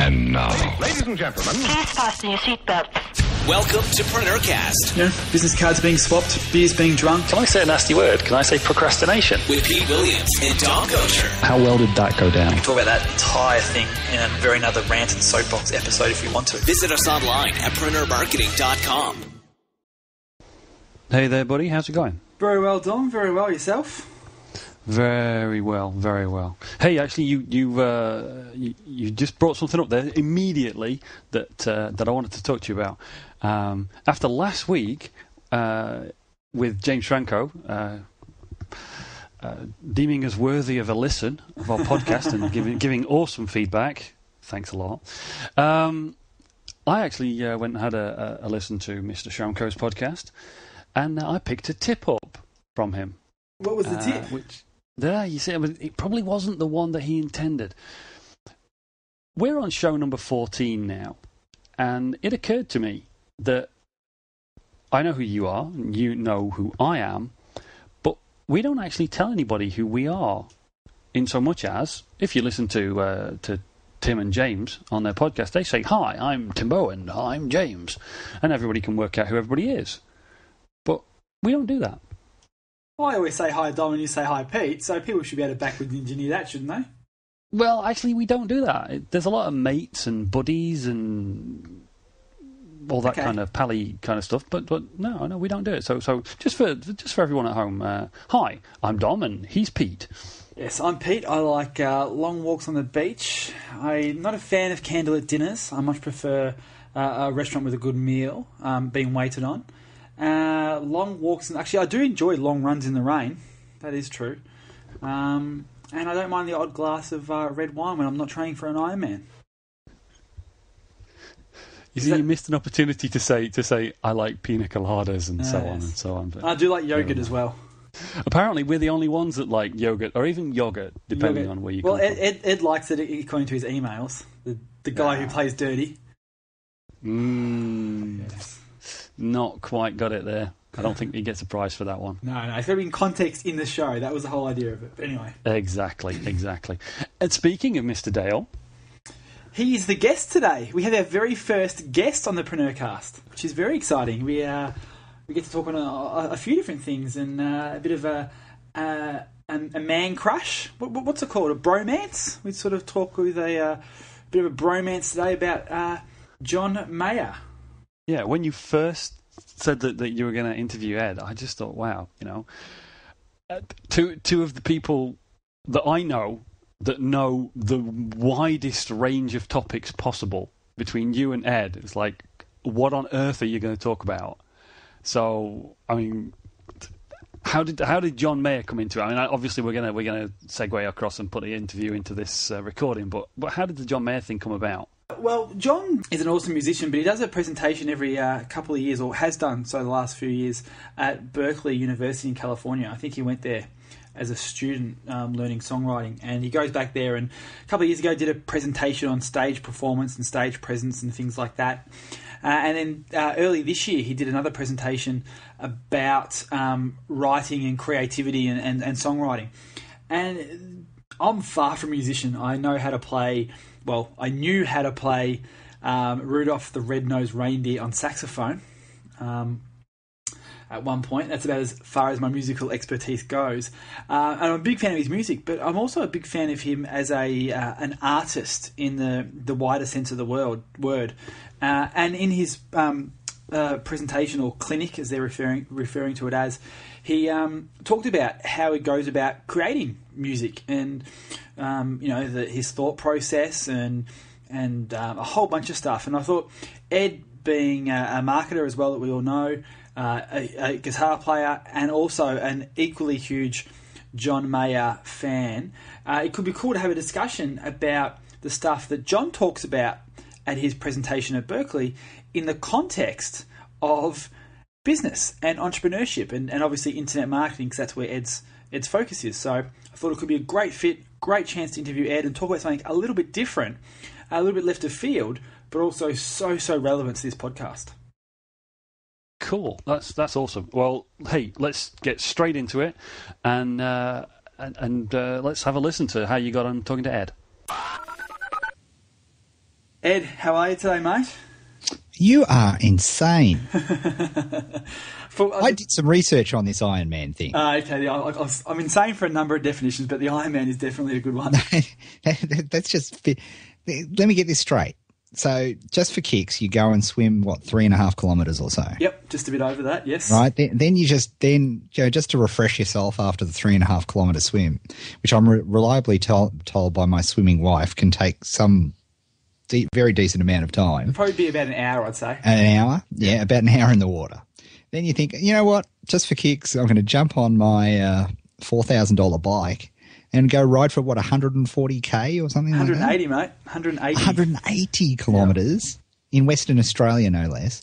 And now, ladies and gentlemen, please fasten your seatbelts. Welcome to PreneurCast. You know, business cards being swapped, beers being drunk. Can I say a nasty word? Can I say procrastination? With Pete Williams and Don Kocher. How well did that go down? We can talk about that entire thing in a very another rant and soapbox episode if you want to. Visit us online at PreneurMarketing.com. Hey there, buddy. How's it going? Very well, Dom. Very well. Yourself? Very well, very well. Hey, actually, you just brought something up there immediately that I wanted to talk to you about. After last week with James Franco deeming us worthy of a listen of our podcast and giving awesome feedback, thanks a lot. I actually went and had a listen to Mr. Franco's podcast, and I picked a tip up from him. What was the tip? There, you see, it probably wasn't the one that he intended. We're on show number 14 now, and it occurred to me that I know who you are, and you know who I am, but we don't actually tell anybody who we are, in so much as, if you listen to Tim and James on their podcast, they say, "Hi, I'm Timbo, and I'm James," and everybody can work out who everybody is. But we don't do that. I always say hi, Dom, and you say hi, Pete, so people should be able to backward engineer that, shouldn't they? Well, actually, we don't do that. There's a lot of mates and buddies and all that kind of pally kind of stuff, but no, we don't do it. So just for everyone at home, hi, I'm Dom, and he's Pete. Yes, I'm Pete. I like long walks on the beach. I'm not a fan of candlelit dinners. I much prefer a restaurant with a good meal being waited on. Long walks, and actually I do enjoy long runs in the rain, that is true, and I don't mind the odd glass of red wine when I'm not training for an Ironman. You missed an opportunity to say I like pina coladas and so on and so on. But I do like yogurt as well. Apparently we're the only ones that like yogurt, or even yogurt, depending on where you come from. Ed likes it according to his emails, the guy who plays dirty. Yes. Not quite got it there. I don't think he gets a prize for that one. No, it's got to be in context in the show. That was the whole idea of it. But anyway. Exactly. And speaking of Mr. Dale... He is the guest today. We have our very first guest on the PreneurCast, which is very exciting. We get to talk on a few different things and a bit of a man crush. What's it called? A bromance? We sort of talk with a bit of a bromance today about John Mayer. Yeah, when you first said that you were going to interview Ed, I just thought, wow, two of the people that I know that know the widest range of topics possible between you and Ed. It's like, what on earth are you going to talk about? So, I mean, how did John Mayer come into it? I mean, obviously we're gonna segue across and put the interview into this recording, but how did the John Mayer thing come about? Well, John is an awesome musician, but he does a presentation every couple of years, or has done so the last few years, at Berklee University in California. I think he went there as a student learning songwriting, and he goes back there and a couple of years ago did a presentation on stage performance and stage presence and things like that. And then early this year he did another presentation about writing and creativity and songwriting. And I'm far from a musician. I know how to play... Well, I knew how to play Rudolph the Red-Nosed Reindeer on saxophone at one point. That's about as far as my musical expertise goes. And I'm a big fan of his music, but I'm also a big fan of him as an artist in the wider sense of the word. And in his presentation, or clinic as they're referring to it as, he talked about how he goes about creating music and his thought process and a whole bunch of stuff. And I thought Ed, being a marketer as well that we all know, a guitar player, and also an equally huge John Mayer fan, it could be cool to have a discussion about the stuff that John talks about at his presentation at Berklee in the context of business and entrepreneurship and obviously internet marketing, because that's where Ed's focus is. So I thought it could be a great fit, great chance to interview Ed and talk about something a little bit different, a little bit left of field, but also so relevant to this podcast. Cool. That's awesome. Well, hey, let's get straight into it and let's have a listen to how you got on talking to Ed. Ed, how are you today, mate? You are insane. I did some research on this Iron Man thing. Okay, I'm insane for a number of definitions, but the Iron Man is definitely a good one. That's just. Let me get this straight. So, just for kicks, you go and swim 3.5 kilometres or so. Yep, just a bit over that. Yes. Right. Then just to refresh yourself after the 3.5 kilometre swim, which I'm reliably told by my swimming wife can take some very decent amount of time. It'd probably be about an hour, I'd say. An hour? Yeah, about an hour in the water. Then you think, you know what? Just for kicks, I'm going to jump on my $4,000 bike and go ride for, 140K or something like that? 180, mate. 180. 180 kilometres in Western Australia, no less.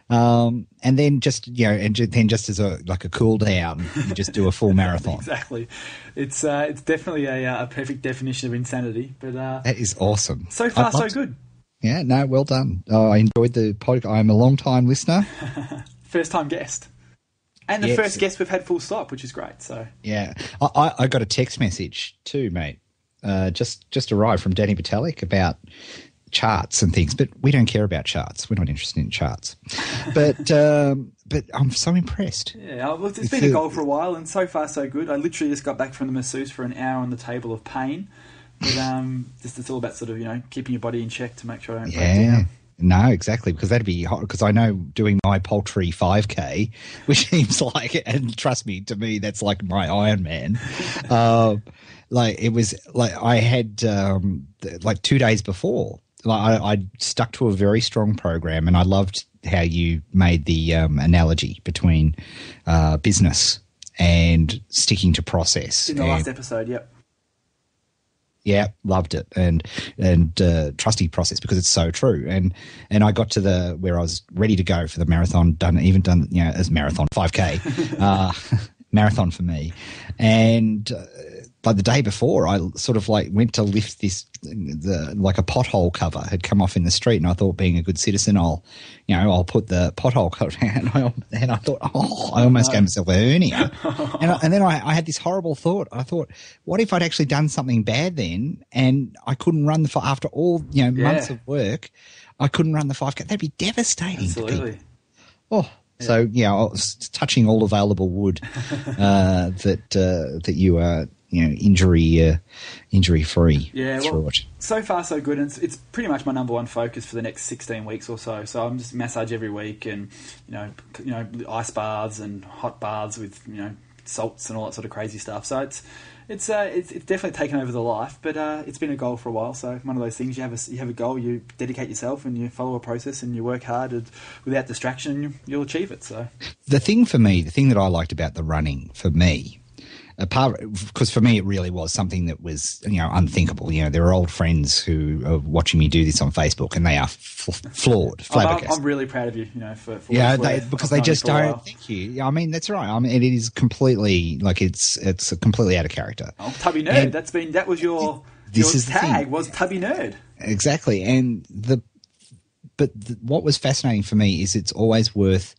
And then just, then just as a cool down, you just do a full marathon. Exactly. It's definitely a perfect definition of insanity. But that is awesome. So far, so good. Yeah, no, well done. I enjoyed the podcast. I'm a long-time listener. First-time guest. And the first guest we've had full stop, which is great. So yeah. I got a text message too, mate, just arrived from Danny Vitalik about charts and things, but we don't care about charts. We're not interested in charts. But I'm so impressed. Yeah, well, it's been a goal for a while, and so far so good. I literally just got back from the masseuse for an hour on the table of pain. But it's all about sort of, keeping your body in check to make sure I don't break down. No, exactly, because that'd be hot. Because I know doing my paltry 5K, which seems like, and trust me, to me, that's like my Iron Man. It was like I had 2 days before. I stuck to a very strong program, and I loved how you made the analogy between business and sticking to process. In the last episode, yep. Yeah, loved it, and trusty process, because it's so true. And I got to where I was ready to go for the marathon, done as marathon 5K marathon for me, and by the day before, I sort of went to lift this a pothole cover had come off in the street, and I thought, being a good citizen, I'll put the pothole cover down. And I thought, I almost gave myself a hernia. and then I had this horrible thought. I thought, what if I'd actually done something bad then, and I couldn't run after all months of work, I couldn't run the 5K? That'd be devastating. Absolutely. Oh. So I was touching all available wood that you are injury free. Yeah, well, so far so good, and it's pretty much my number one focus for the next 16 weeks or so. So I'm just massage every week, and ice baths and hot baths with salts and all that sort of crazy stuff. So it's definitely taken over the life, but it's been a goal for a while. So one of those things, you have a goal, you dedicate yourself, and you follow a process, and you work hard and without distraction, and you'll achieve it. So the thing that I liked about the running for me, because for me it really was something that was unthinkable. There are old friends who are watching me do this on Facebook, and they are flawed. I'm really proud of you. For because they just don't. Thank you. I mean, that's right. It is completely it's completely out of character. Oh, Tubby Nerd. And that was your tag was Tubby Nerd. Exactly. And what was fascinating for me is it's always worth.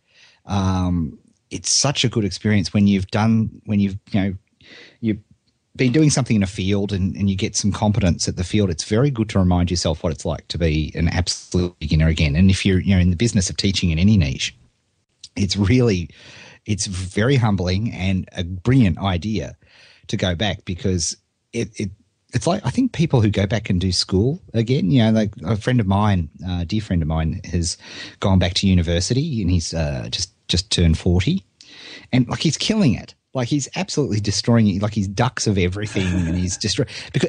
It's such a good experience when you've been doing something in a field and you get some competence at the field. It's very good to remind yourself what it's like to be an absolute beginner again. And if you're in the business of teaching in any niche, it's very humbling and a brilliant idea to go back, because it's like, I think people who go back and do school again, like a friend of mine, a dear friend of mine, has gone back to university, and he's just turned 40, and he's killing it. He's absolutely destroying it. He's ducks of everything, and he's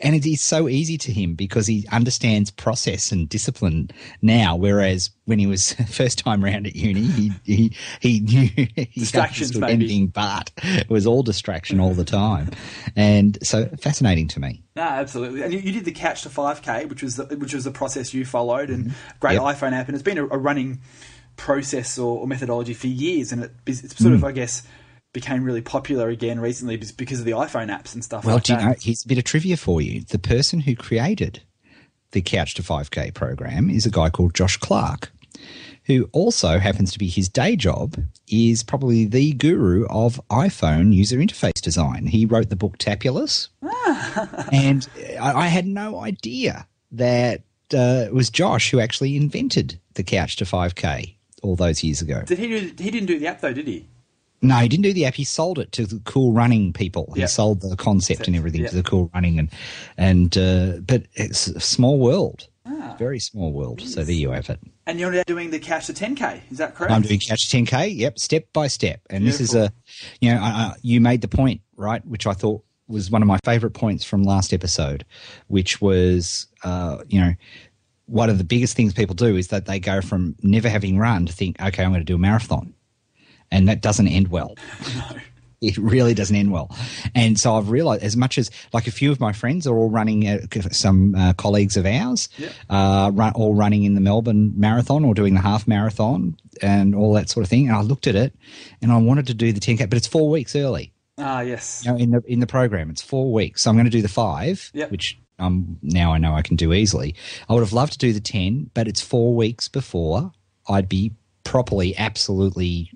and it is so easy to him because he understands process and discipline now. Whereas when he was first time around at uni, he knew he understood anything, but it was all distraction all the time. And so fascinating to me. No, absolutely. And you did the Couch to 5K, which was the process you followed, and great iPhone app, and it's been a running process or methodology for years, and it's sort of, I guess, became really popular again recently because of the iPhone apps and stuff like that. Well, here's a bit of trivia for you. The person who created the Couch to 5K program is a guy called Josh Clark, who also happens to be, his day job is probably the guru of iPhone user interface design. He wrote the book Tapulous, and I had no idea that was Josh who actually invented the Couch to 5K all those years ago. He didn't do the app though, did he? No, he didn't do the app. He sold it to the Cool Running people. He sold the concept and everything to the Cool Running, but it's a small world, very small world. So there you have it. And you're now doing the Couch to 10K, is that correct? I'm doing Couch to 10K. Yep, step by step. And Beautiful. This is you made the point, right, which I thought was one of my favourite points from last episode, which was, one of the biggest things people do is that they go from never having run to think, okay, I'm going to do a marathon. And that doesn't end well. No. It really doesn't end well. And so I've realised, as much as like a few of my friends are all running, some colleagues of ours, all running in the Melbourne Marathon or doing the half marathon and all that sort of thing. And I looked at it and I wanted to do the 10K, but it's 4 weeks early. Yes. In the program, it's 4 weeks. So I'm going to do the 5, which now I know I can do easily. I would have loved to do the 10, but it's 4 weeks before I'd be properly, absolutely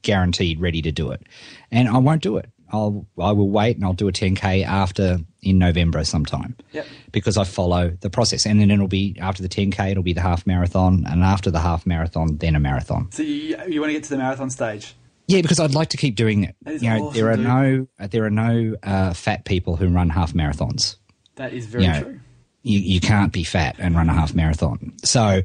guaranteed ready to do it. And I won't do it. I will wait and I'll do a 10K in November sometime. Yep. Because I follow the process. And then it'll be after the 10K, it'll be the half marathon, and after the half marathon, then a marathon. So you want to get to the marathon stage? Yeah, because I'd like to keep doing it. That is awesome, there are no fat people who run half marathons. That is very true. You can't be fat and run a half marathon. So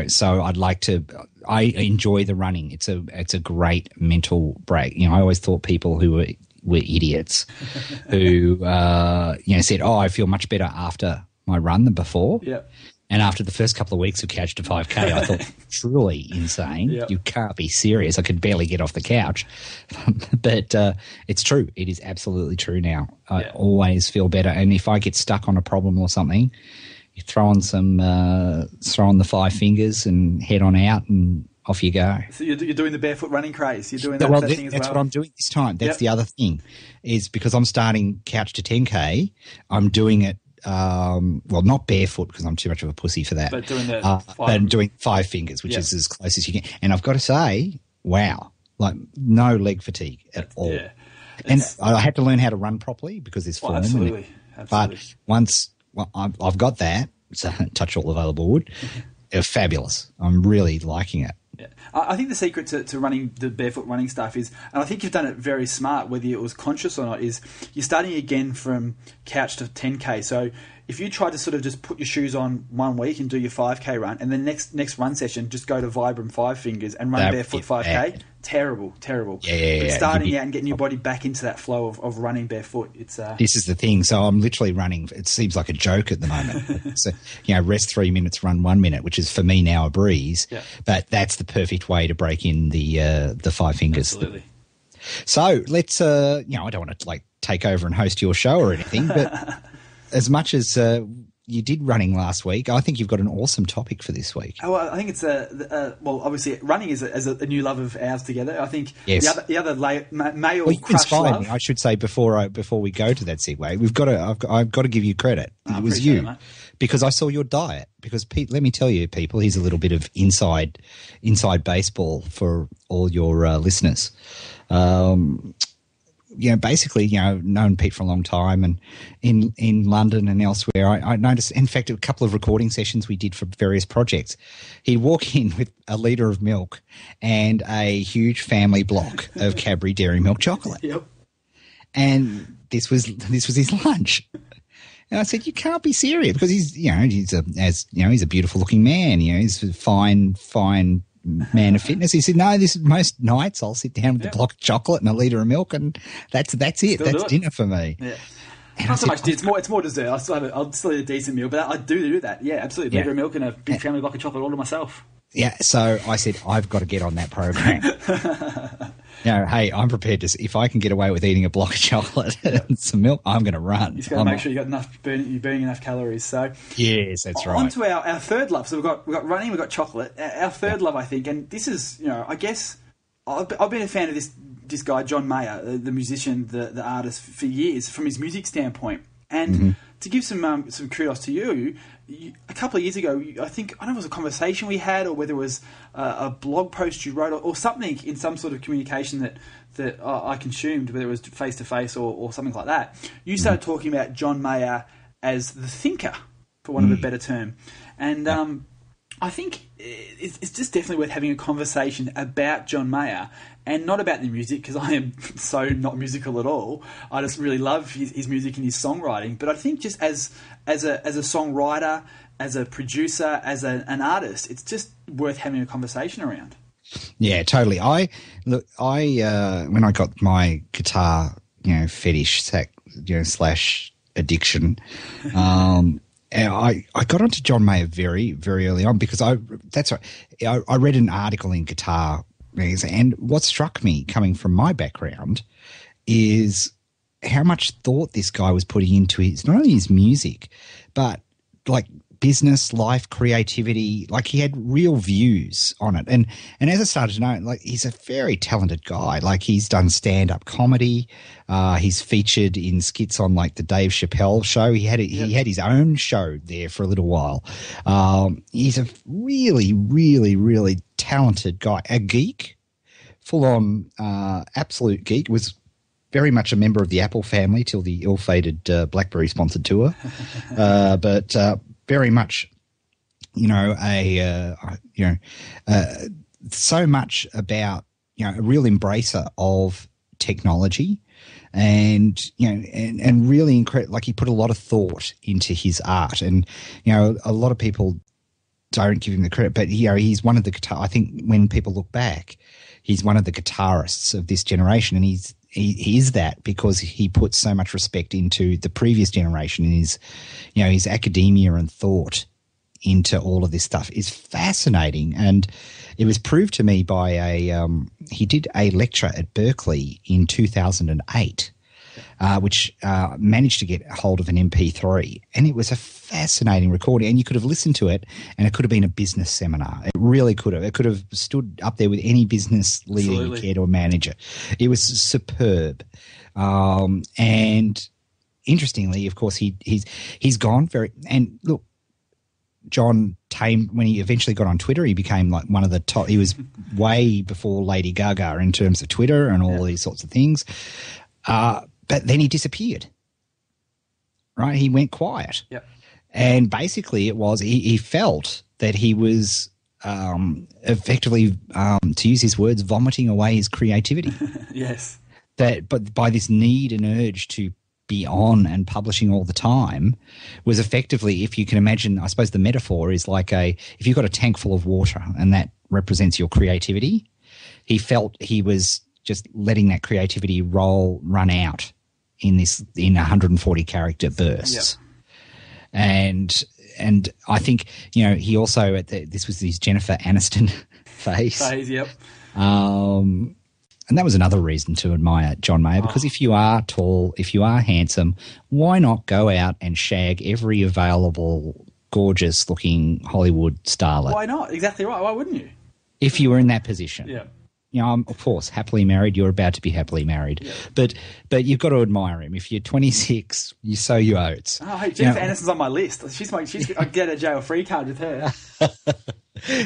so I'd like to. I enjoy the running. It's a great mental break. I always thought people who were idiots, who said, "Oh, I feel much better after my run than before." Yeah. And after the first couple of weeks of Couch to 5K, I thought, truly insane. Yep. You can't be serious. I could barely get off the couch. But it's true. It is absolutely true now. I always feel better. And if I get stuck on a problem or something, you throw on the 5 fingers and head on out and off you go. So you're doing the barefoot running craze. You're doing that thing as well. That's what I'm doing this time. That's the other thing, is because I'm starting Couch to 10K, I'm doing it, not barefoot because I'm too much of a pussy for that. But doing doing 5 fingers, which is as close as you can. And I've got to say, wow, like no leg fatigue at all. Yeah. And I had to learn how to run properly because there's form. Absolutely. But once I've got that, so touch all available wood, fabulous. I'm really liking it. Yeah. I think the secret to running the barefoot running stuff is, and I think you've done it very smart, whether it was conscious or not, is you're starting again from Couch to 10K. So if you try to sort of just put your shoes on 1 week and do your 5K run, and then next run session just go to Vibram 5 fingers and run barefoot 5K, terrible. Yeah. But starting out and getting your body back into that flow of running barefoot, it's this is the thing. So I'm literally running. It seems like a joke at the moment. So rest 3 minutes, run 1 minute, which is for me now a breeze. Yeah. But that's the perfect way to break in the 5 fingers. Absolutely. So let's I don't want to take over and host your show or anything, but as much as you did running last week, I think you've got an awesome topic for this week. Oh, I think it's obviously running is a new love of ours together. I think the other male you crush inspired love. Me, I should say before we go to that segue, I've got to give you credit. It was you, because I saw your diet. Because Pete, let me tell you, people, here's a little bit of inside baseball for all your listeners. Basically, known Pete for a long time, and in London and elsewhere, I noticed, in fact, a couple of recording sessions we did for various projects, he'd walk in with a litre of milk and a huge family block of Cadbury Dairy Milk chocolate. Yep. And this was his lunch. And I said, you can't be serious, because he's a beautiful looking man. He's a fine man of fitness. He said, no, most nights I'll sit down with a block of chocolate and a litre of milk, and that's it. That's dinner for me. Yeah. And not so much. It's more dessert. I'll still eat a decent meal, but I do that. Yeah, absolutely. Litre of milk and a big family block of chocolate all to myself. Yeah. So I said, I've got to get on that program. Hey, I'm prepared to. If I can get away with eating a block of chocolate and some milk, I'm going to run. You just got to make sure you're burning enough calories. So yes, that's right. On to our third love. So we've got running, we've got chocolate. Our third love, I think, and this is, I guess I've been a fan of this guy John Mayer, the musician, the artist, for years from his music standpoint. And to give some kudos to you, a couple of years ago, I don't know if it was a conversation we had, or whether it was a blog post you wrote, or something in some sort of communication that I consumed, whether it was face-to-face or something like that. You started talking about John Mayer as the thinker, for want of a better term. And I think it's just definitely worth having a conversation about John Mayer, and not about the music, because I am so not musical at all. I just really love his music and his songwriting. But I think just as a songwriter, as a producer, as an artist, it's just worth having a conversation around. Yeah, totally. I when I got my guitar, fetish, slash addiction, I got onto John Mayer very, very early on because I read an article in Guitar Magazine, and what struck me coming from my background is how much thought this guy was putting into not only his music, but like business, life, creativity. Like he had real views on it. And as I started to know, like he's a very talented guy. Like he's done stand-up comedy. He's featured in skits on like the Dave Chappelle show. He had his own show there for a little while. He's a really, really, really talented guy. A geek, full-on absolute geek. Was very much a member of the Apple family till the ill-fated BlackBerry-sponsored tour. But very much, so much about, a real embracer of technology, and and really incredible. Like he put a lot of thought into his art, and a lot of people don't give him the credit, but he's one of the guitar. I think when people look back, he's one of the guitarists of this generation, and he is that because he puts so much respect into the previous generation, and his academia and thought into all of this stuff is fascinating. And it was proved to me by he did a lecture at Berklee in 2008, which managed to get hold of an MP3, and it was a fascinating recording, and you could have listened to it, and it could have been a business seminar. It really could have. It could have stood up there with any business leader you care to manager. It was superb, and interestingly, of course, he's gone very. And look, John tamed when he eventually got on Twitter. He became like one of the top. He was way before Lady Gaga in terms of Twitter and all these sorts of things. But then he disappeared. Right, he went quiet. Yep. And basically, it was he felt that he was effectively, to use his words, vomiting away his creativity. Yes. But by this need and urge to be on and publishing all the time was effectively, if you can imagine, I suppose the metaphor is like if you've got a tank full of water and that represents your creativity, he felt he was just letting that creativity run out in 140 character bursts. Yep. And I think, he also this was his Jennifer Aniston phase. Yep. And that was another reason to admire John Mayer, because if you are tall, if you are handsome, why not go out and shag every available gorgeous looking Hollywood starlet? Why not? Exactly right. Why wouldn't you? If you were in that position. Yeah. I'm, of course, happily married. You're about to be happily married. Yeah. But you've got to admire him. If you're 26, you sow your oats. Oh, hey, Jennifer Aniston's on my list. I'd get a jail free card with her.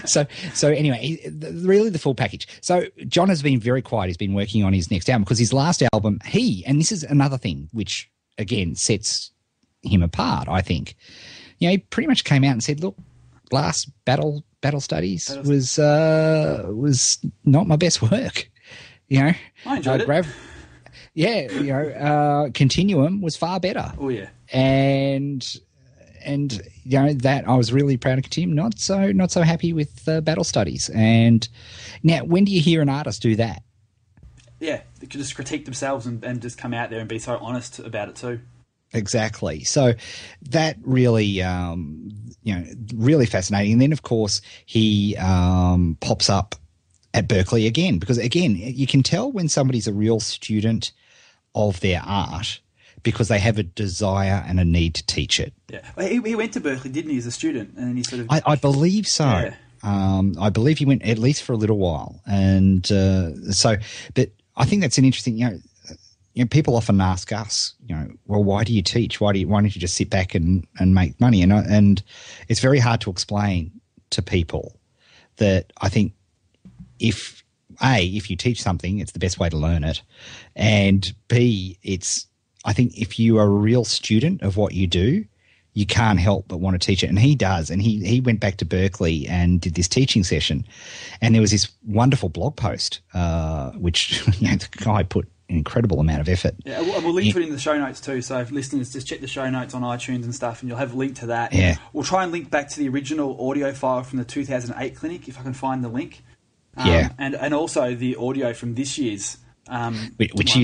So anyway, really the full package. So John has been very quiet. He's been working on his next album because his last album, and this is another thing which, again, sets him apart, I think. He pretty much came out and said, look, last Battle Studies was not my best work. I enjoyed it. Continuum was far better. Oh yeah, and that I was really proud of Continuum. Not so happy with Battle Studies. And now, when do you hear an artist do that? Yeah, they could just critique themselves and just come out there and be so honest about it too. Exactly. So that really, really fascinating. And then, of course, he pops up at Berklee again because, again, you can tell when somebody's a real student of their art because they have a desire and a need to teach it. Yeah. Well, he went to Berklee, didn't he, as a student? And then he sort of... I believe so. Yeah. I believe he went at least for a little while. And but I think that's an interesting, people often ask us, well, why do you teach? Why don't you just sit back and make money? And it's very hard to explain to people that I think if you teach something, it's the best way to learn it. And B, I think if you are a real student of what you do, you can't help but want to teach it. And he does. And he went back to Berklee and did this teaching session. And there was this wonderful blog post, which the guy put an incredible amount of effort. Yeah, we'll link to it in the show notes too. So if listeners, just check the show notes on iTunes and stuff, and you'll have a link to that. Yeah. We'll try and link back to the original audio file from the 2008 clinic, if I can find the link. And also the audio from this year's. Which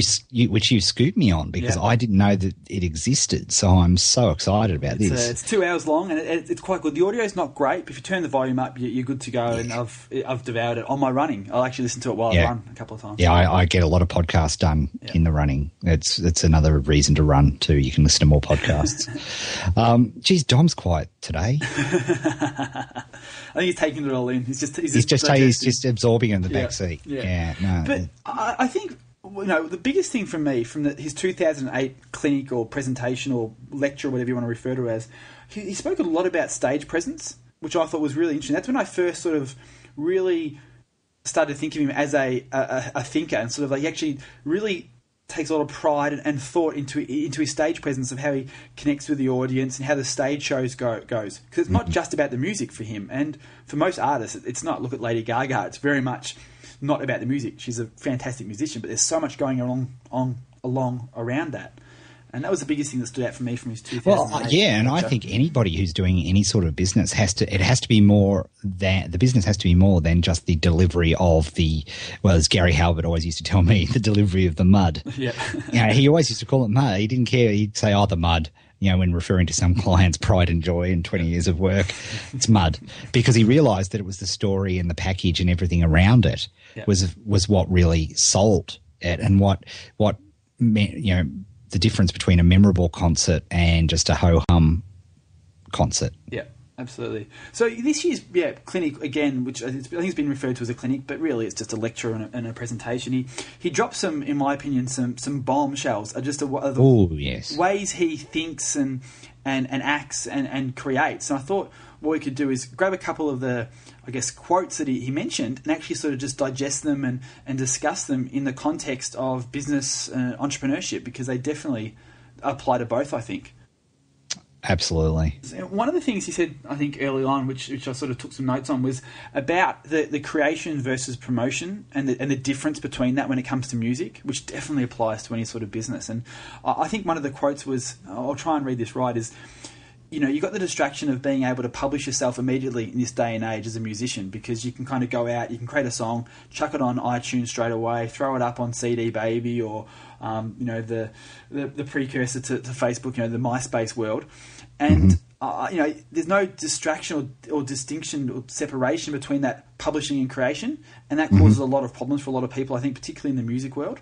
you scooped me on, because I didn't know that it existed. So I'm so excited about this. It's 2 hours long, and it's quite good. The audio is not great, but if you turn the volume up, you're good to go. And I've devoured it on my running. I'll actually listen to it while I run a couple of times. Yeah, I get a lot of podcasts done in the running. It's another reason to run too. You can listen to more podcasts. Geez, Dom's quiet today. I think he's taking it all in. He's just absorbing it in the back seat. But I think the biggest thing for me from his 2008 clinic or presentation or lecture or whatever you want to refer to as, he spoke a lot about stage presence, which I thought was really interesting. That's when I first sort of really started to think of him as a thinker, and sort of like he actually really takes a lot of pride and thought into his stage presence of how he connects with the audience and how the stage shows goes. Because it's not just about the music for him, and for most artists, it's not. Look at Lady Gaga; it's very much not about the music. She's a fantastic musician, but there's so much going along around that. And that was the biggest thing that stood out for me from his 2008. And I think anybody who's doing any sort of business has to be more than the business has to be more than just the delivery of as Gary Halbert always used to tell me, the delivery of the mud. Yeah. He always used to call it mud. He didn't care. He'd say, the mud. When referring to some client's pride and joy in 20 years of work, it's mud, because he realised that it was the story and the package and everything around it was what really sold it, and what the difference between a memorable concert and just a ho-hum concert. Yeah, absolutely. So this year's clinic, again, which I think has been referred to as a clinic, but really it's just a lecture and a presentation. He dropped some, in my opinion, some bombshells, just the ways he thinks and acts and creates. And I thought what we could do is grab a couple of the, quotes that he mentioned, and actually sort of just digest them and discuss them in the context of business entrepreneurship, because they definitely apply to both, I think. Absolutely. One of the things he said, I think, early on, which I sort of took some notes on, was about the creation versus promotion and the difference between that when it comes to music, which definitely applies to any sort of business. And I think one of the quotes was, I'll try and read this right, is, you got the distraction of being able to publish yourself immediately in this day and age as a musician, because you can kind of go out, you can create a song, chuck it on iTunes straight away, throw it up on CD Baby or, the precursor to Facebook, the MySpace world. And, there's no distraction or distinction or separation between that publishing and creation. And that causes a lot of problems for a lot of people, I think, particularly in the music world.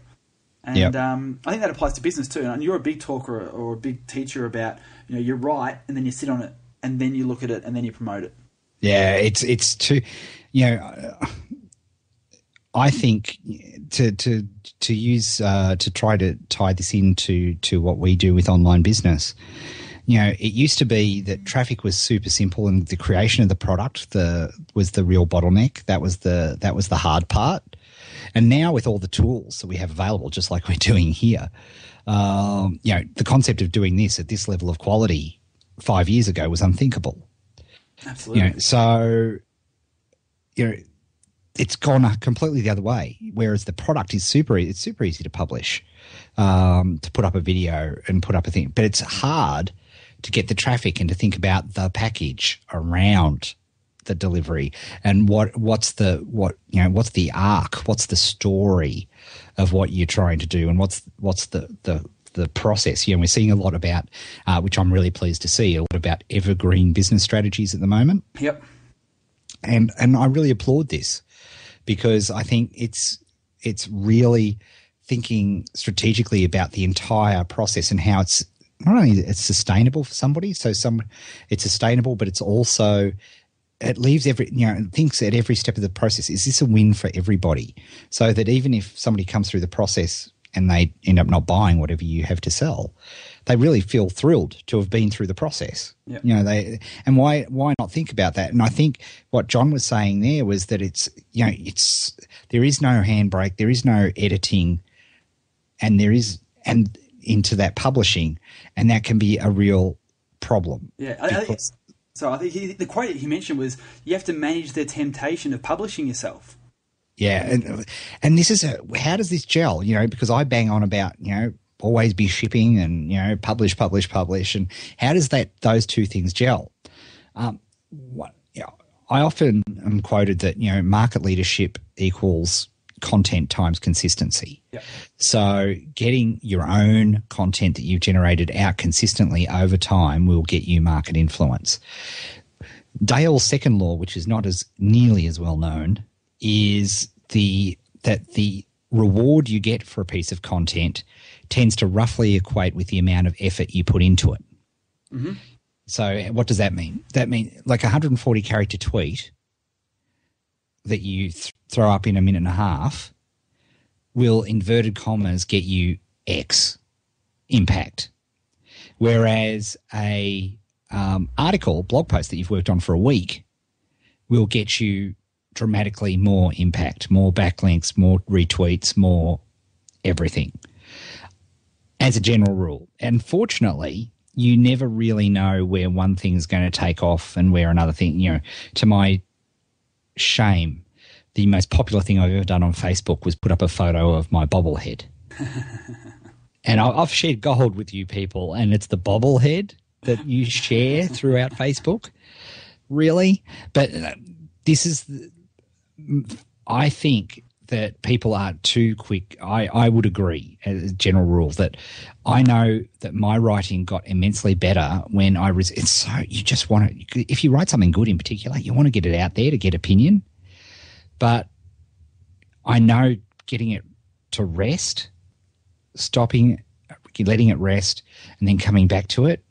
And I think that applies to business too. And you're a big talker or a big teacher about, you write and then you sit on it and then you look at it and then you promote it. Yeah, it's too, I think to use to try to tie this into what we do with online business. It used to be that traffic was super simple, and the creation of the product was the real bottleneck. That was the hard part. And now with all the tools that we have available, just like we're doing here, the concept of doing this at this level of quality 5 years ago was unthinkable. Absolutely. It's gone completely the other way. Whereas the product is super easy to publish, to put up a video and put up a thing, but it's hard to get the traffic and to think about the package around the delivery and what's the arc, what's the story of what you're trying to do, and what's the process. We're seeing a lot about, which I'm really pleased to see, a lot about evergreen business strategies at the moment. Yep. And I really applaud this, because I think it's really thinking strategically about the entire process and how it's not only it's sustainable for somebody, it's sustainable, but it's also, it leaves thinks at every step of the process, is this a win for everybody? So that even if somebody comes through the process and they end up not buying whatever you have to sell, they really feel thrilled to have been through the process. Yep. And why not think about that? And I think what John was saying there was that there is no handbrake, there is no editing, and into that publishing, and that can be a real problem. Yeah. I think the quote he mentioned was, you have to manage the temptation of publishing yourself. Yeah. And this is how does this gel? Because I bang on about, always be shipping and, publish. And how does those two things gel? I often am quoted that, market leadership equals content times consistency. Yep. So getting your own content that you've generated out consistently over time will get you market influence. Dale's second law, which is not as nearly as well known, is that the reward you get for a piece of content tends to roughly equate with the amount of effort you put into it. Mm-hmm. So what does that mean? That means like a 140 character tweet that you throw up in a minute and a half will, inverted commas, get you X impact. Whereas a blog post that you've worked on for a week will get you dramatically more impact, more backlinks, more retweets, more everything, as a general rule. And fortunately, you never really know where one thing is going to take off and where another thing, to my shame, the most popular thing I've ever done on Facebook was put up a photo of my bobblehead. And I've shared gold with you people, and it's the bobblehead that you share throughout Facebook. Really? But this is, I think that people are too quick. I would agree as a general rule that I know that my writing got immensely better when it's so, you just want to, if you write something good in particular, you want to get it out there to get opinion. But I know getting it to rest, stopping, letting it rest, and then coming back to it,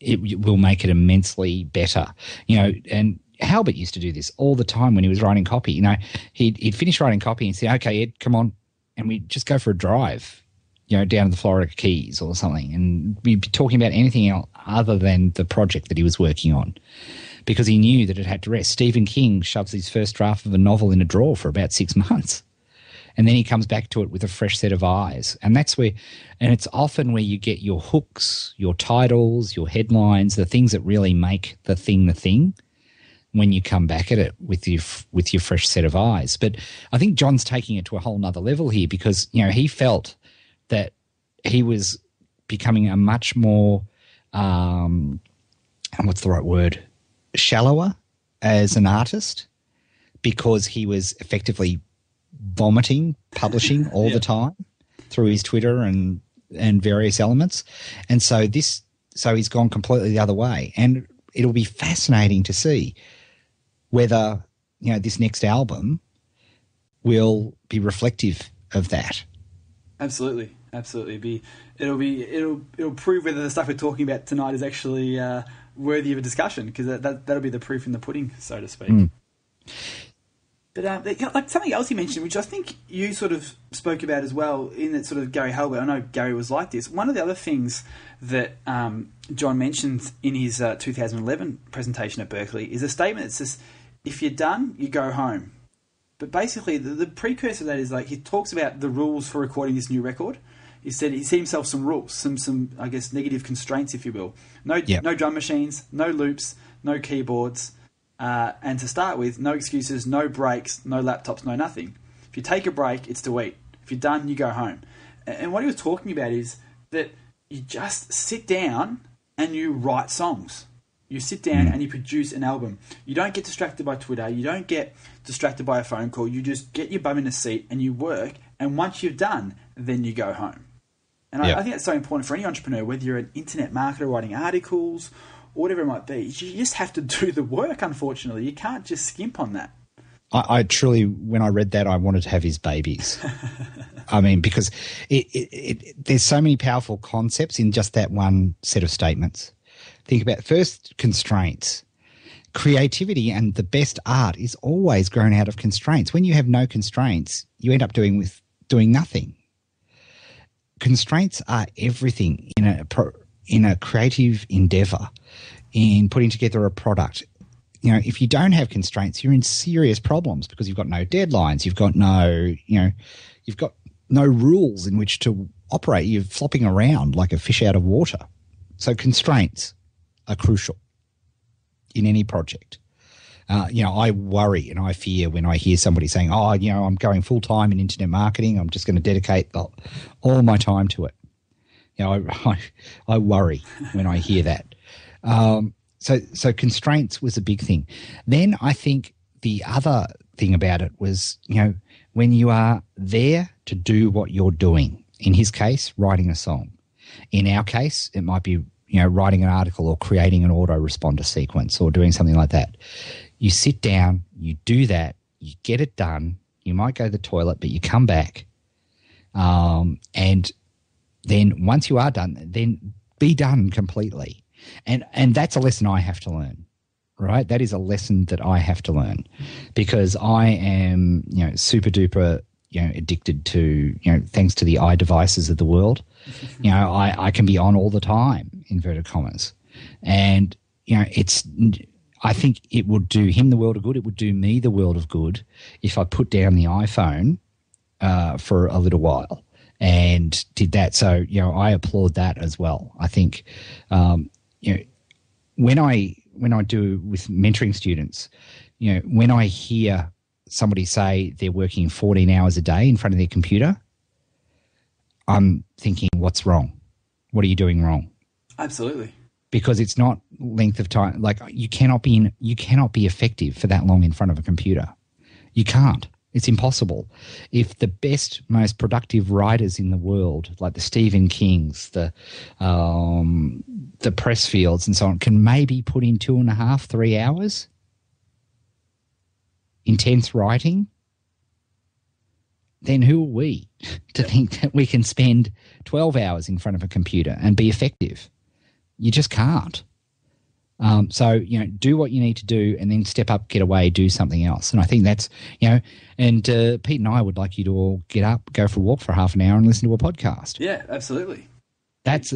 it will make it immensely better. And Halbert used to do this all the time when he was writing copy. He'd finish writing copy and say, okay, Ed, come on. And we'd just go for a drive, down to the Florida Keys or something. And we'd be talking about anything else other than the project that he was working on, because he knew that it had to rest. Stephen King shoves his first draft of a novel in a drawer for about 6 months. And then he comes back to it with a fresh set of eyes. And that's where, and it's often where you get your hooks, your titles, your headlines, the things that really make the thing, when you come back at it with your fresh set of eyes. But I think John's taking it to a whole nother level here, because, he felt that he was becoming a much more, what's the right word, shallower as an artist, because he was effectively vomiting publishing all the time through his Twitter and various elements. And so he's gone completely the other way. And it'll be fascinating to see whether, this next album will be reflective of that. Absolutely. It'll prove whether the stuff we're talking about tonight is actually worthy of a discussion, because that'll be the proof in the pudding, so to speak. But like something else you mentioned, which I think you sort of spoke about as well, in that sort of Gary Halbert. I know Gary was like this. One of the other things that John mentioned in his 2011 presentation at Berklee is a statement that says, if you're done, you go home. But basically, the precursor to that is, like, he talks about the rules for recording this new record. He set himself some rules, some I guess, negative constraints, if you will. No drum machines, no loops, no keyboards. And to start with, no excuses, no breaks, no laptops, no nothing. If you take a break, it's to eat. If you're done, you go home. And what he was talking about is that you just sit down and you write songs. You sit down and you produce an album. You don't get distracted by Twitter. You don't get distracted by a phone call. You just get your bum in a seat and you work. And once you've done, then you go home. And I think that's so important for any entrepreneur, whether you're an internet marketer writing articles or whatever it might be. You just have to do the work, unfortunately. You can't just skimp on that. I truly, when I read that, I wanted to have his babies. I mean, because there's so many powerful concepts in just that one set of statements. Think about, first, constraints. Creativity and the best art is always grown out of constraints. When you have no constraints, you end up doing nothing. Constraints are everything in a creative endeavor, in putting together a product. If you don't have constraints, you're in serious problems, because you've got no deadlines, you've got no rules in which to operate. You're flopping around like a fish out of water. So constraints, are crucial in any project. I worry and I fear when I hear somebody saying, I'm going full time in internet marketing. I'm just going to dedicate all my time to it. I worry when I hear that. So constraints was a big thing. Then I think the other thing about it was, when you are there to do what you're doing, in his case, writing a song. In our case, it might be, writing an article or creating an autoresponder sequence or doing something like that. You sit down, you do that, you get it done. You might go to the toilet, but you come back. And then once you are done, then be done completely. And that's a lesson I have to learn, right? That is a lesson that I have to learn because I am, super duper, addicted to, thanks to the iDevices of the world. I can be on all the time, inverted commas. And, I think it would do him the world of good. It would do me the world of good if I put down the iPhone for a little while and did that. So, I applaud that as well. I think, when I do with mentoring students, when I hear somebody say they're working 14 hours a day in front of their computer, I'm thinking, what's wrong? What are you doing wrong? Absolutely. Because it's not length of time. Like you cannot be effective for that long in front of a computer. You can't. It's impossible. If the best, most productive writers in the world, like the Stephen Kings, the Pressfields and so on, can maybe put in 2.5, 3 hours intense writing, then who are we to think that we can spend 12 hours in front of a computer and be effective? You just can't. So, do what you need to do and then step up, get away, do something else. And I think that's, and Pete and I would like you to all get up, go for a walk for half an hour and listen to a podcast. Yeah, absolutely. That's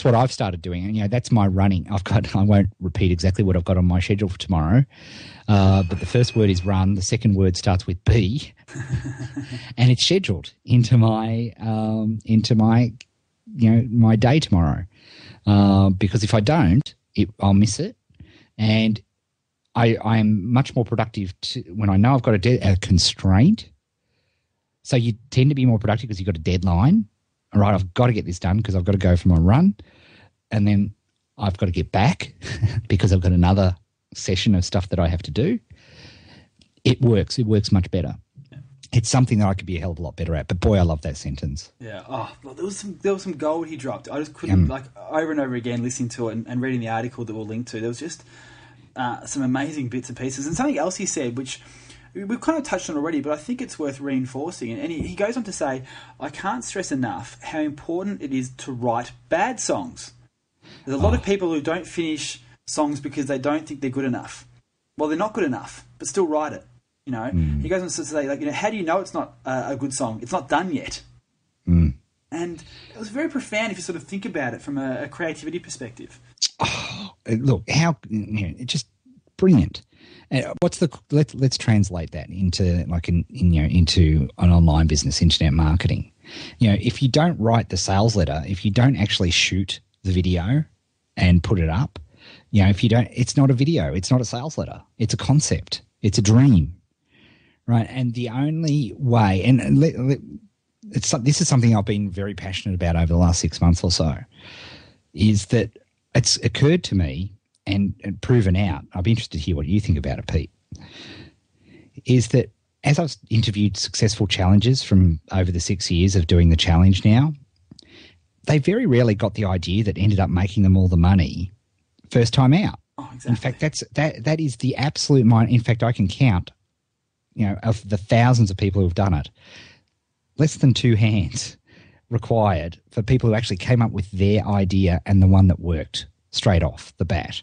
what I've started doing. And, that's my running. I won't repeat exactly what I've got on my schedule for tomorrow. But the first word is run. The second word starts with B and it's scheduled into my my day tomorrow. Because if I don't, I'll miss it. And I am much more productive when I know I've got a constraint. So you tend to be more productive because you've got a deadline. All right, I've got to get this done because I've got to go for my run. And then I've got to get back because I've got another session of stuff that I have to do. It works. It works much better. It's something that I could be a hell of a lot better at. But boy, I love that sentence. Yeah. Oh, well, there was some gold he dropped. I just couldn't over and over again listening to it and reading the article that we'll link to. There was just some amazing bits and pieces. And something else he said, which we've kind of touched on already, but I think it's worth reinforcing. And he goes on to say, I can't stress enough how important it is to write bad songs. There's a lot of people who don't finish songs because they don't think they're good enough. Well, they're not good enough, but still write it. He goes on to say, how do you know it's not a good song? It's not done yet. And it was very profound if you sort of think about it from a creativity perspective. Oh, look, how it's just brilliant. Let's translate that into into an online business, internet marketing. If you don't write the sales letter, if you don't actually shoot the video and put it up, if you don't, it's not a video, it's not a sales letter, it's a concept, it's a dream. Right, and the only way, this is something I've been very passionate about over the last 6 months or so, is that it's occurred to me and proven out. I'd be interested to hear what you think about it, Pete. Is that as I've interviewed successful challengers from over the 6 years of doing the challenge now, they very rarely got the idea that ended up making them all the money first time out. Oh, exactly. In fact, that is the absolute mind. In fact, I can count. Of the thousands of people who have done it, less than 2 hands required for people who actually came up with their idea and the one that worked straight off the bat.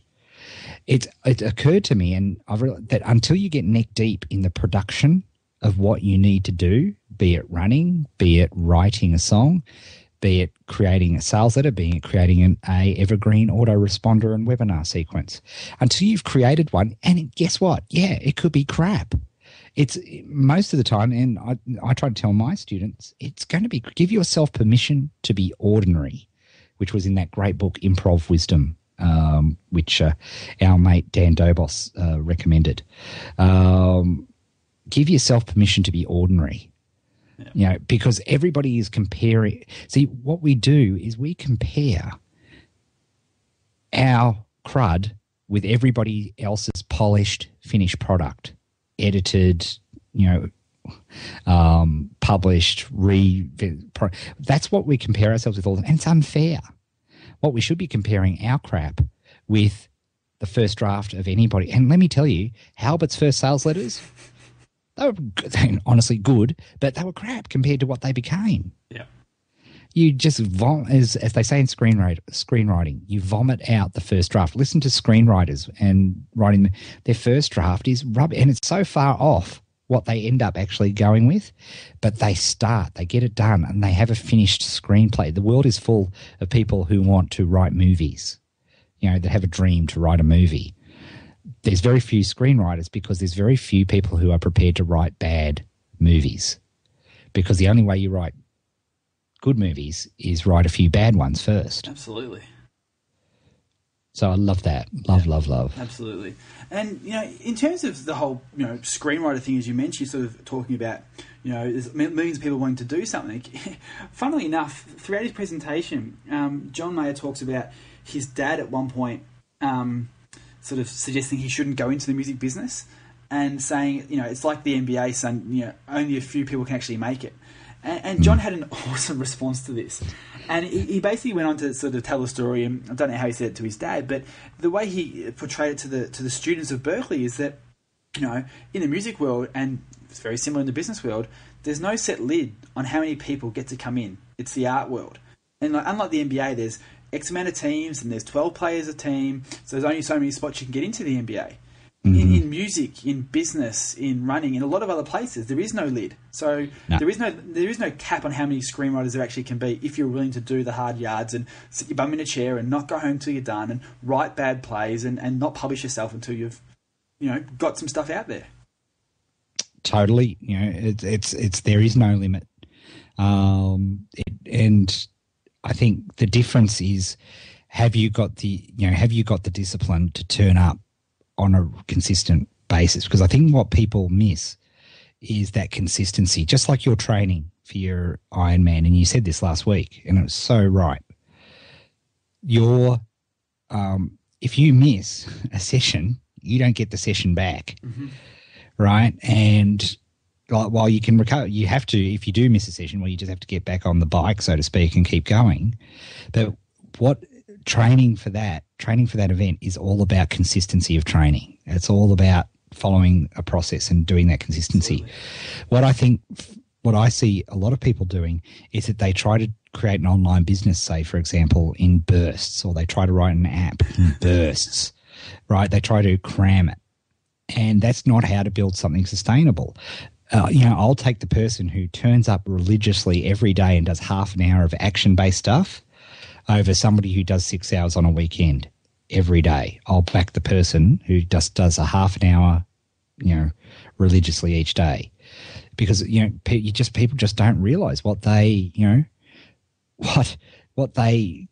It occurred to me, and I've realized that until you get neck deep in the production of what you need to do, be it running, be it writing a song, be it creating a sales letter, be it creating an evergreen autoresponder and webinar sequence, until you've created one, and guess what? Yeah, it could be crap. It's most of the time, and I try to tell my students, it's going to be, give yourself permission to be ordinary, which was in that great book, Improv Wisdom, which our mate Dan Dobos recommended. Give yourself permission to be ordinary. Yeah. Because everybody is comparing. See, what we do is we compare our crud with everybody else's polished, finished product, edited, published, that's what we compare ourselves with all of them. And it's unfair. What we should be comparing our crap with the first draft of anybody. And let me tell you, Halbert's first sales letters, they were honestly good, but they were crap compared to what they became. Yeah. You just vomit, as they say in screenwriting, you vomit out the first draft. Listen to screenwriters and writing their first draft is rubbish, and it's so far off what they end up actually going with, but they get it done, and they have a finished screenplay. The world is full of people who want to write movies, that have a dream to write a movie. There's very few screenwriters because there's very few people who are prepared to write bad movies, because the only way you write good movies is write a few bad ones first. Absolutely. So I love that. Love. Absolutely. And, in terms of the whole, screenwriter thing, as you mentioned, you're sort of talking about, there's millions of people wanting to do something. Funnily enough, throughout his presentation, John Mayer talks about his dad at one point sort of suggesting he shouldn't go into the music business and saying, it's like the NBA saying, only a few people can actually make it. And John had an awesome response to this. And he basically went on to sort of tell a story, and I don't know how he said it to his dad, but the way he portrayed it to the students of Berklee is that, in the music world, and it's very similar in the business world, there's no set lid on how many people get to come in. It's the art world. And unlike the NBA, there's X amount of teams, and there's 12 players a team, so there's only so many spots you can get into the NBA. Mm-hmm. In music, in business, in running, in a lot of other places, there is no lid. So there is no cap on how many screenwriters there actually can be if you're willing to do the hard yards and sit your bum in a chair and not go home till you're done and write bad plays and not publish yourself until you've got some stuff out there. Totally, it's there is no limit, and I think the difference is have you got the discipline to turn up on a consistent basis? Because I think what people miss is that consistency, just like your training for your Ironman. And you said this last week, and it was so right. If you miss a session, you don't get the session back, right? And while you can recover, you have to, if you do miss a session, you just have to get back on the bike, so to speak, and keep going. But training for that event is all about consistency of training. It's all about following a process and doing that consistency. Absolutely. What I see a lot of people doing is that they try to create an online business, say, for example, in bursts, or they try to write an app in bursts, right? They try to cram it. And that's not how to build something sustainable. I'll take the person who turns up religiously every day and does half an hour of action-based stuff over somebody who does 6 hours on a weekend every day. I'll back the person who just does a half an hour, religiously each day, because people just don't realize what they what they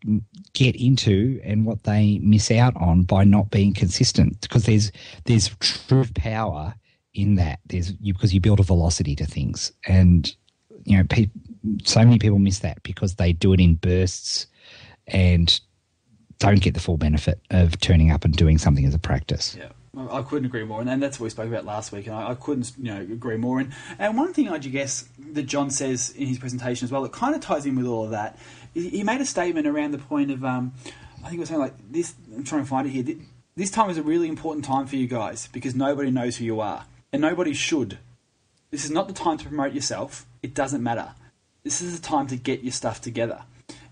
get into and what they miss out on by not being consistent. Because there's true power in that. Because you build a velocity to things, and so many people miss that because they do it in bursts and don't get the full benefit of turning up and doing something as a practice. Yeah, well, I couldn't agree more, and that's what we spoke about last week, and I couldn't agree more. And one thing I guess that John says in his presentation as well, that kind of ties in with all of that, he made a statement around the point of, I think it was something like this, I'm trying to find it here, this time is a really important time for you guys because nobody knows who you are, and nobody should. This is not the time to promote yourself. It doesn't matter. This is the time to get your stuff together.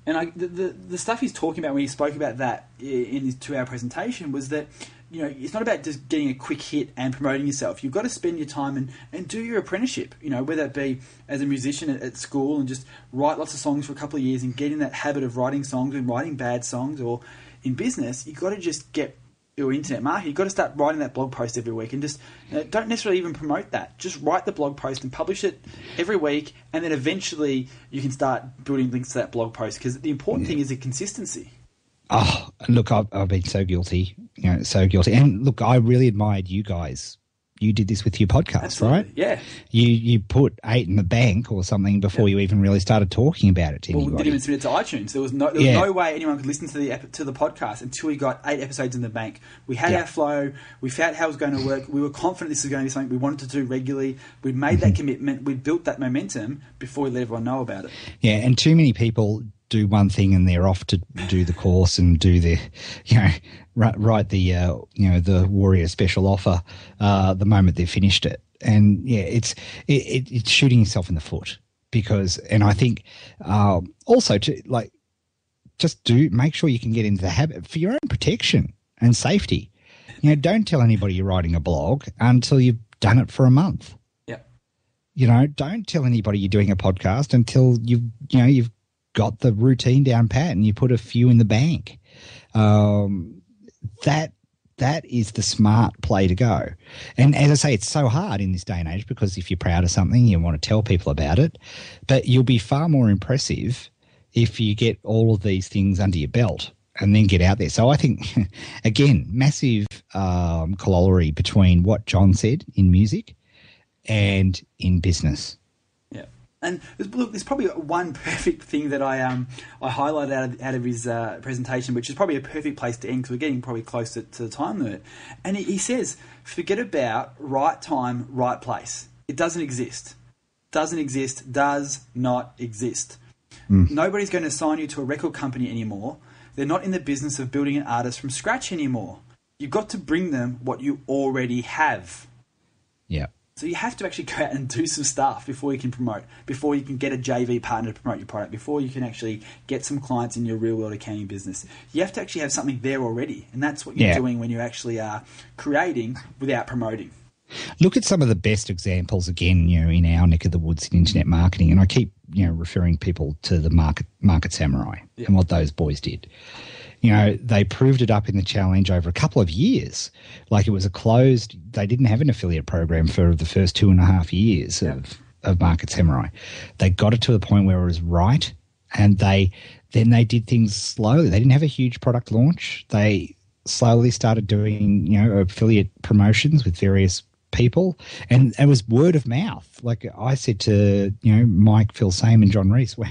And the stuff he's talking about when he spoke about that in his 2-hour presentation was that, it's not about just getting a quick hit and promoting yourself. You've got to spend your time and do your apprenticeship, whether it be as a musician at school and just write lots of songs for a couple of years and get in that habit of writing songs and writing bad songs, or in business, you've got to just get your internet marketing. You've got to start writing that blog post every week and just don't necessarily even promote that. Just write the blog post and publish it every week, and then eventually you can start building links to that blog post, because the important thing is the consistency. Oh, look, I've been so guilty, so guilty. And look, I really admired you guys. You did this with your podcast, Absolutely. right? Yeah. You put 8 in the bank or something before you even really started talking about it to anybody. We didn't even submit it to iTunes. There was no way anyone could listen to the podcast until we got 8 episodes in the bank. We had our flow. We found how it was going to work. We were confident this was going to be something we wanted to do regularly. We'd made that commitment. We'd built that momentum before we let everyone know about it. Yeah, and too many people do one thing and they're off to do the course and do the, write the, the Warrior special offer the moment they've finished it. And it's shooting yourself in the foot because, and I think also to just make sure you can get into the habit for your own protection and safety. Don't tell anybody you're writing a blog until you've done it for a month. Yeah. Don't tell anybody you're doing a podcast until you've got the routine down pat and you put a few in the bank. That is the smart play to go. And as I say, it's so hard in this day and age because if you're proud of something, you want to tell people about it. But you'll be far more impressive if you get all of these things under your belt and then get out there. So I think, again, massive corollary between what John said in music and in business. And look, there's probably one perfect thing that I highlighted out of his presentation, which is probably a perfect place to end because we're getting probably close to the time limit. And he says, forget about right time, right place. It doesn't exist. Doesn't exist. Does not exist. Nobody's going to sign you to a record company anymore. They're not in the business of building an artist from scratch anymore. You've got to bring them what you already have. Yeah. So you have to actually go out and do some stuff before you can promote, before you can get a JV partner to promote your product, before you can actually get some clients in your real-world accounting business. You have to actually have something there already, and that's what you're doing when you actually are creating without promoting. Look at some of the best examples, again, in our neck of the woods in internet marketing, and I keep, referring people to the Market Samurai and what those boys did. They proved it up in the challenge over a couple of years. Like it was they didn't have an affiliate program for the first 2.5 years of Market Samurai. They got it to the point where it was right, and then they did things slowly. They didn't have a huge product launch. They slowly started doing, affiliate promotions with various people, and it was word of mouth. Like I said to Mike, Phil Same, and John Reese, well,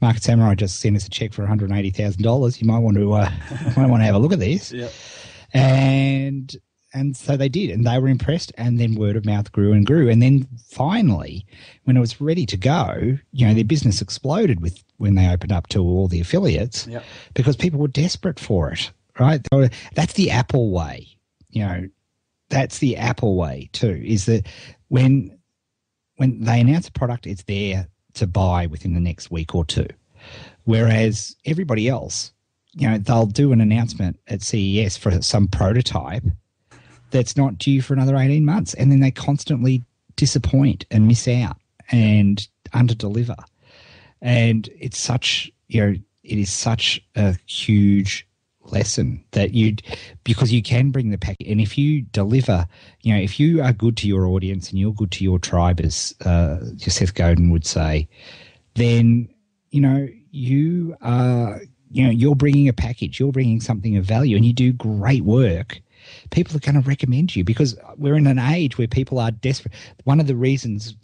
Market Samurai just sent us a check for $180,000. You might want to have a look at this. Yeah. And so they did, and they were impressed. And then word of mouth grew and grew, and then finally, when it was ready to go, their business exploded when they opened up to all the affiliates because people were desperate for it. Right? That's the Apple way. That's the Apple way too, is that when they announce a product, it's there to buy within the next week or two. Whereas everybody else, they'll do an announcement at CES for some prototype that's not due for another 18 months. And then they constantly disappoint and miss out and under-deliver. And it's such, it is such a huge lesson that because you can bring the package, and if you deliver, if you are good to your audience and you're good to your tribe, as Seth Godin would say, then you are, you're bringing a package, you're bringing something of value, and you do great work. People are going to recommend you because we're in an age where people are desperate. One of the reasons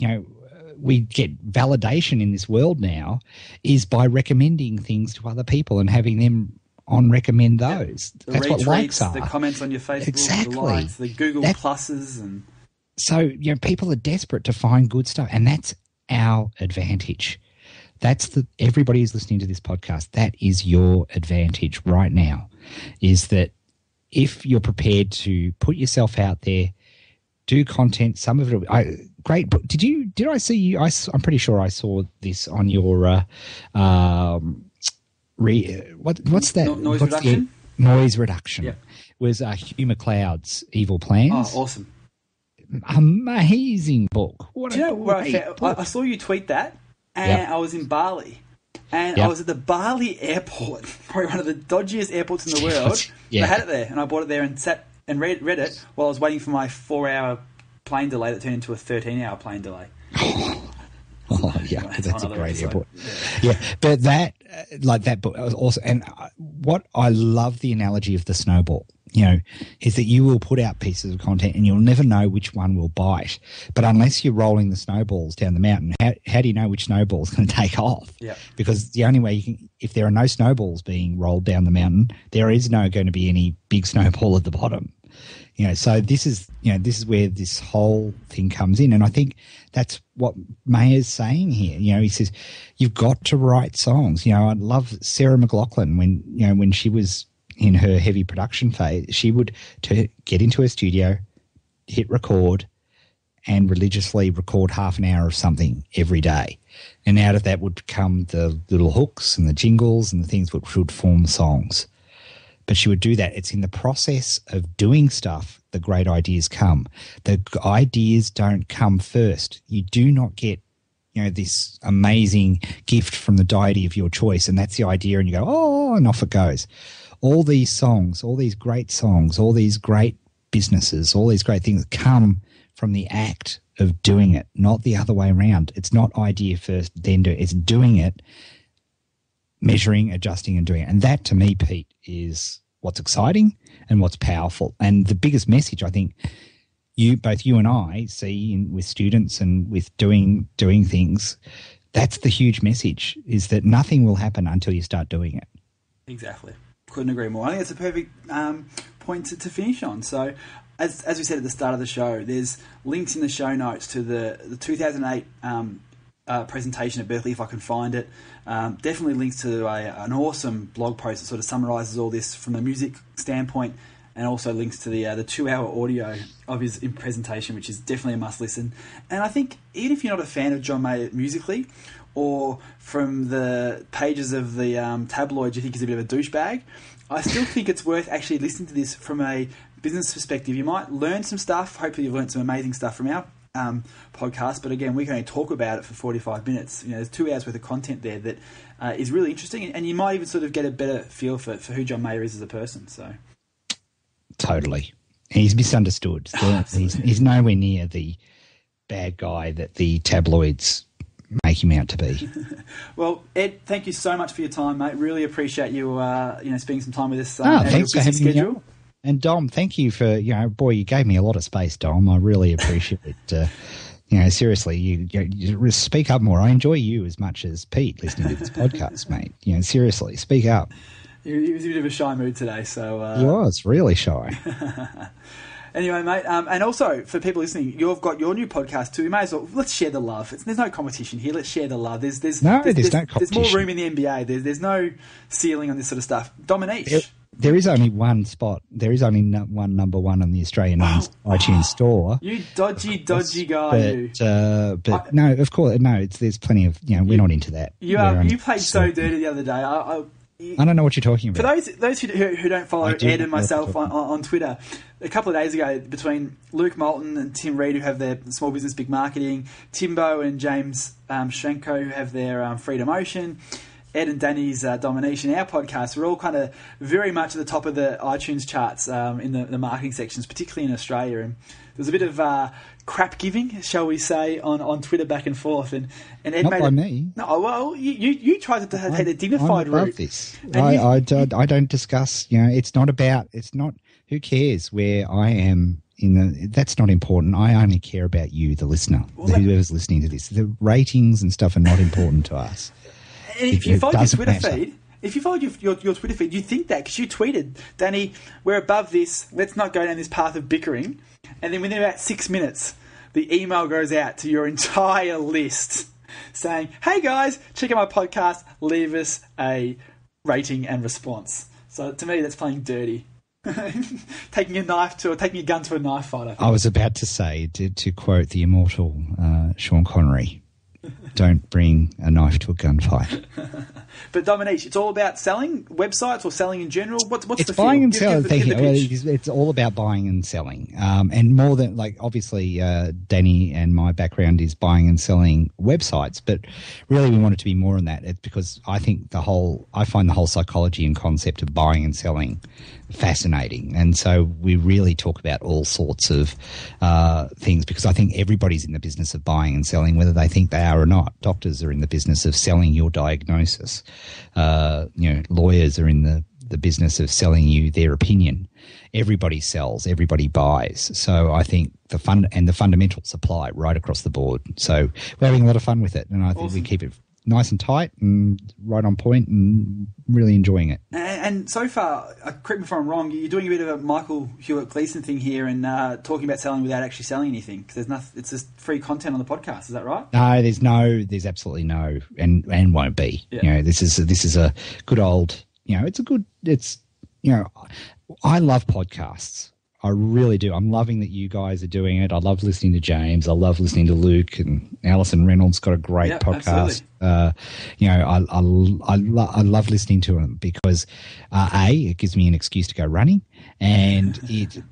we get validation in this world now is by recommending things to other people and having them on recommend those. The That's what likes are. The comments on your Facebook, exactly. The likes, the Google Pluses. And so, people are desperate to find good stuff, and that's our advantage. Everybody who's listening to this podcast, that is your advantage right now, is that if you're prepared to put yourself out there, do content, some of it, great. Did I see you? I'm pretty sure I saw this on your, what's that? Noise reduction? Noise reduction. Yeah. Was Hugh MacLeod's Evil Plans. Oh, awesome. Amazing book. I saw you tweet that, and I was in Bali. And I was at the Bali airport, probably one of the dodgiest airports in the world. They had it there, and I bought it there and sat and read it while I was waiting for my 4-hour plane delay that turned into a 13-hour plane delay. Oh, yeah, that's a great airport. Yeah, but that like that book was awesome. And what I love the analogy of the snowball, is that you will put out pieces of content and you'll never know which one will bite. But unless you're rolling the snowballs down the mountain, how do you know which snowball is going to take off? Yeah. Because the only way you can, if there are no snowballs being rolled down the mountain, there is no going to be any big snowball at the bottom. So this is where this whole thing comes in. And I think that's what Mayer's saying here. He says, you've got to write songs. I love Sarah McLachlan when she was in her heavy production phase, she would get into her studio, hit record, and religiously record half an hour of something every day. And out of that would come the little hooks and the jingles and the things which would form songs. But she would do that. It's in the process of doing stuff the great ideas come. The ideas don't come first. You do not get, this amazing gift from the deity of your choice, and that's the idea, and you go, oh, and off it goes. All these songs, all these great songs, all these great businesses, all these great things come from the act of doing it, not the other way around. It's not idea first, then do it. It's doing it, measuring, adjusting, and doing it. And that, to me, Pete, is what's exciting and what's powerful. And the biggest message, I think, both you and I see with students and with doing things, that's the huge message, is that nothing will happen until you start doing it. Exactly. Couldn't agree more. I think it's a perfect point to finish on. So, as we said at the start of the show, there's links in the show notes to the 2008 presentation at Berklee, if I can find it. Definitely links to an awesome blog post that sort of summarises all this from a music standpoint, and also links to the 2-hour audio of his presentation, which is definitely a must listen. And I think even if you're not a fan of John Mayer musically, or from the pages of the tabloid you think he's a bit of a douchebag, I still think it's worth actually listening to this from a business perspective. You might learn some stuff. Hopefully you've learned some amazing stuff from our podcast, but again, we can only talk about it for 45 minutes. There's 2 hours worth of content there that is really interesting, and you might even sort of get a better feel for who John Mayer is as a person. So, totally. He's misunderstood. He's nowhere near the bad guy that the tabloids make him out to be. Well, Ed, thank you so much for your time, mate. Really appreciate you spending some time with us. Thanks for having me on. And Dom, thank you for, you gave me a lot of space, Dom. I really appreciate it. Seriously, you speak up more. I enjoy you as much as Pete listening to this podcast, mate. Seriously, speak up. He was in a bit of a shy mood today, so... He was really shy. Anyway, mate, and also for people listening, you've got your new podcast too. You may as well, let's share the love. There's no competition here. Let's share the love. There's no competition. There's more room in the NBA. There's no ceiling on this sort of stuff. Dominique. There is only one spot. There is only one number one on the Australian iTunes store. You dodgy guy. But no, of course, no. There's plenty of, we're not into that. You played so dirty the other day. I don't know what you're talking about. For those who don't follow Ed and myself on Twitter, a couple of days ago, between Luke Moulton and Tim Reed, who have their Small Business Big Marketing, Timbo and James Schrenko, who have their Freedom Ocean, Ed and Danny's Domination, our podcast, we're all kind of very much at the top of the iTunes charts in the marketing sections, particularly in Australia. And there's a bit of crap giving, shall we say, on Twitter back and forth. And Ed not made by me. No, well, you tried to take the dignified route. I love this. I don't discuss. It's not. Who cares where I am that's not important. I only care about you, the listener, whoever's listening to this. The ratings and stuff are not important to us. And if you followed your Twitter feed, your Twitter feed, you think that because you tweeted, Danny, we're above this. Let's not go down this path of bickering. And then within about 6 minutes, the email goes out to your entire list saying, hey guys, check out my podcast, leave us a rating and response. So to me, that's playing dirty. taking a gun to a knife fight. I was about to say, to quote the immortal Sean Connery, don't bring a knife to a gunfight. But Dominique, it's all about selling websites or selling in general. What's it's the buying feel? And selling. It's all about buying and selling, and more than obviously, Danny and my background is buying and selling websites, but really we want it to be more than that. It's because I find the whole psychology and concept of buying and selling fascinating. And so we really talk about all sorts of things, because I think everybody's in the business of buying and selling, whether they think they are or not. Doctors are in the business of selling your diagnosis. Lawyers are in the business of selling you their opinion. Everybody sells, everybody buys. So I think the fundamentals apply right across the board. So we're having a lot of fun with it, and I think we keep it nice and tight and right on point, and really enjoying it. And so far, correct me if I'm wrong, you're doing a bit of a Michael Hewitt Gleason thing here, and talking about selling without actually selling anything, because there's nothing. It's just free content on the podcast. Is that right? No, there's absolutely no, and won't be. Yeah. This is a good old. I love podcasts. I really do. I'm loving that you guys are doing it. I love listening to James. I love listening to Luke, and Alison Reynolds got a great podcast. I love listening to them because A, it gives me an excuse to go running, and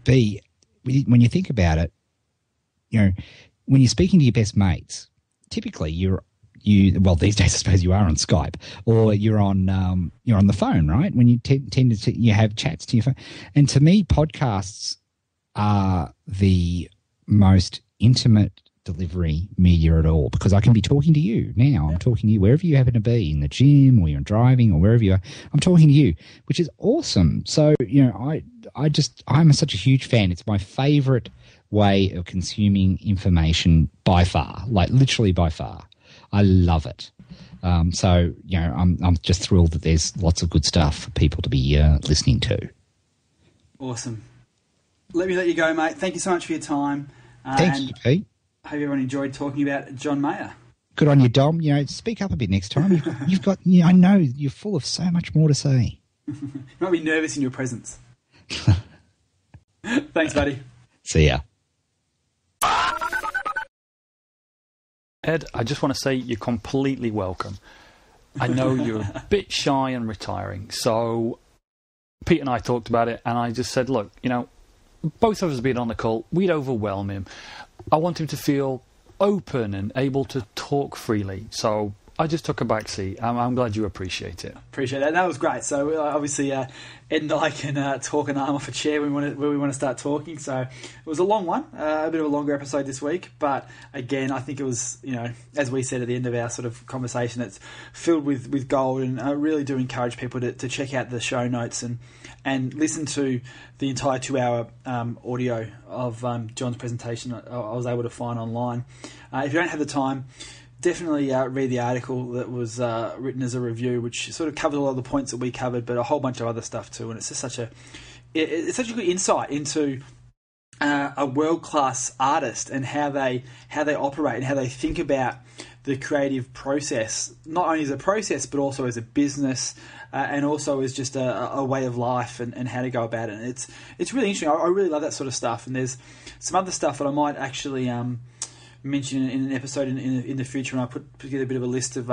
B, when you think about it, when you're speaking to your best mates, typically well, these days I suppose you are on Skype, or you're on the phone, right? When you tend to you have chats to your phone, and to me, podcasts are the most intimate delivery media at all, because I can be talking to you now. I'm talking to you wherever you happen to be, in the gym, or you're driving, or wherever you are. I'm talking to you, which is awesome. So I'm such a huge fan. It's my favorite way of consuming information by far, like literally by far. I love it. I'm just thrilled that there's lots of good stuff for people to be listening to. Awesome. Let me let you go, mate. Thank you so much for your time. Thank you, Pete. I hope everyone enjoyed talking about John Mayer. Good on you, Dom. Speak up a bit next time. You've got. I know you're full of so much more to say. You might be nervous in your presence. Thanks, buddy. See ya. Ed, I just want to say you're completely welcome. I know you're a bit shy and retiring, so Pete and I talked about it, and I just said, look, both of us being on the call, we'd overwhelm him. I want him to feel open and able to talk freely, so I just took a back seat. I'm glad you appreciate it. Appreciate that. That was great. So obviously Ed and I can talk an arm off a chair when we want to start talking. So it was a long one, a bit of a longer episode this week. But again, I think it was, as we said at the end of our sort of conversation, it's filled with gold. And I really do encourage people to check out the show notes and listen to the entire 2-hour audio of John's presentation I was able to find online. If you don't have the time, definitely read the article that was written as a review, which sort of covers a lot of the points that we covered, but a whole bunch of other stuff too. And it's just such a good insight into a world-class artist and how they operate and how they think about the creative process, not only as a process but also as a business, and also as just a way of life and how to go about it. And it's really interesting. I really love that sort of stuff. And there's some other stuff that I might actually mention in an episode in the future, and I put together a bit of a list of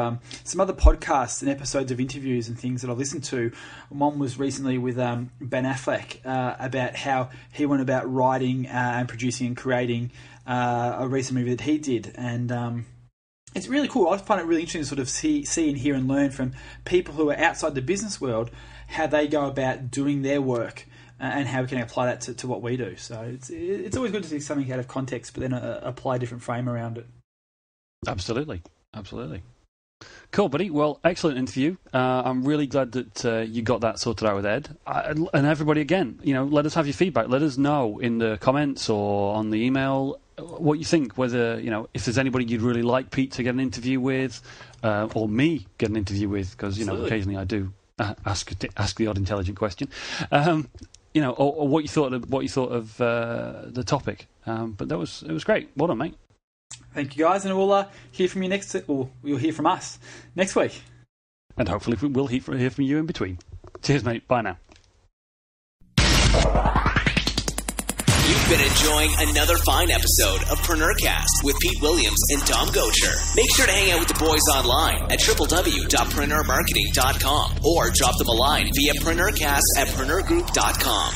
some other podcasts and episodes of interviews and things that I've listened to. One was recently with Ben Affleck about how he went about writing and producing and creating a recent movie that he did, and it's really cool. I find it really interesting to sort of see and hear and learn from people who are outside the business world how they go about doing their work. And how we can apply that to what we do. So it's always good to see something out of context, but then apply a different frame around it. Absolutely. Cool, buddy. Well, excellent interview. I'm really glad that you got that sorted out with Ed. And everybody, again, let us have your feedback. Let us know in the comments or on the email what you think, whether, if there's anybody you'd really like Pete to get an interview with, or me get an interview with, because, occasionally I do ask the odd intelligent question. Or what you thought of the topic. But it was great. Well done, mate. Thank you, guys, and we'll hear from you you'll hear from us next week. And hopefully we'll hear from you in between. Cheers, mate. Bye now. You've been enjoying another fine episode of PreneurCast with Pete Williams and Dom Gocher. Make sure to hang out with the boys online at www.preneurmarketing.com or drop them a line via PreneurCast@preneurgroup.com.